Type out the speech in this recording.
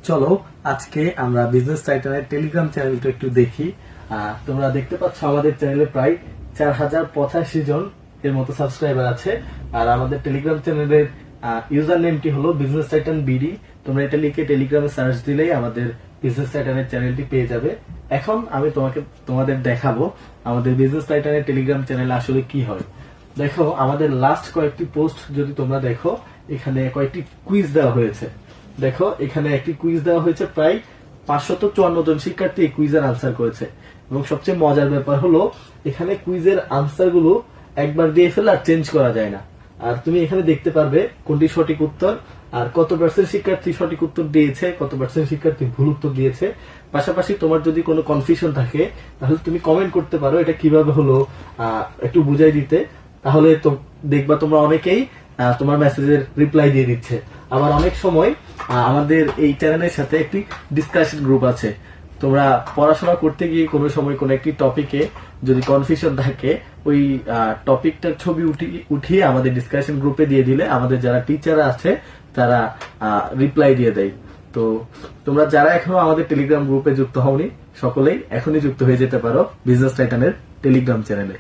চলো আজকে আমরা বিজনেস টাইটানের টেলিগ্রাম চ্যানেলটা একটু দেখি। তোমরা দেখতে পাচ্ছ আমাদের চ্যানেলে প্রায় 4085 জন এর মতো সাবস্ক্রাইবার আছে। আর আমাদের টেলিগ্রাম চ্যানেলের ইউজার নেমটি হলো বিজনেস টাইটান বিডি। তোমরা এটা লিখে টেলিগ্রামে সার্চ দিলেই আমাদের বিজনেস টাইটানের চ্যানেলটি পেয়ে যাবে। এখন আমি তোমাদের দেখাবো আমাদের বিজনেস টাইটানের টেলিগ্রাম চ্যানেলে আসলে কি হয়। দেখো, আমাদের লাস্ট কয়েকটি পোস্ট যদি তোমরা দেখো, এখানে কয়েকটি কুইজ দেওয়া হয়েছে। দেখো, এখানে একটি কুইজ দেওয়া হয়েছে, প্রায় 554 জন শিক্ষার্থী এই কুইজের আনসার করেছে। এবং সবচেয়ে মজার ব্যাপার হলো, এখানে কুইজের আনসার গুলো একবার দিয়ে ফেলে আর চেঞ্জ করা যায় না। আর তুমি এখানে দেখতে পারবে কোনটি সঠিক উত্তর, আর কত পার্সেন্ট শিক্ষার্থী সঠিক উত্তর দিয়েছে, কত পার্সেন্ট শিক্ষার্থী ভুল উত্তর দিয়েছে। পাশাপাশি তোমার যদি কোনো কনফিউশন থাকে, তাহলে তুমি কমেন্ট করতে পারো এটা কিভাবে হলো, একটু বুঝাই দিতে। তাহলে তো দেখবা তোমরা অনেকেই তোমার মেসেজের রিপ্লাই দিয়ে দিচ্ছে। আবার অনেক সময় আমাদের এই চ্যানেলের সাথে একটি ডিসকাশন গ্রুপ আছে। তোমরা পড়াশোনা করতে গিয়ে কোনো সময় কোনো একটি টপিকে যদি কনফিউশন থাকে, ওই টপিকটার ছবি উঠিয়ে আমাদের ডিসকাশন গ্রুপে দিয়ে দিলে আমাদের যারা টিচার আছে তারা রিপ্লাই দিয়ে দেয়। তো তোমরা যারা এখনো আমাদের টেলিগ্রাম গ্রুপে যুক্ত হওনি, সকলেই এখনই যুক্ত হয়ে যেতে পারো বিজনেস টাইটানের টেলিগ্রাম চ্যানেলে।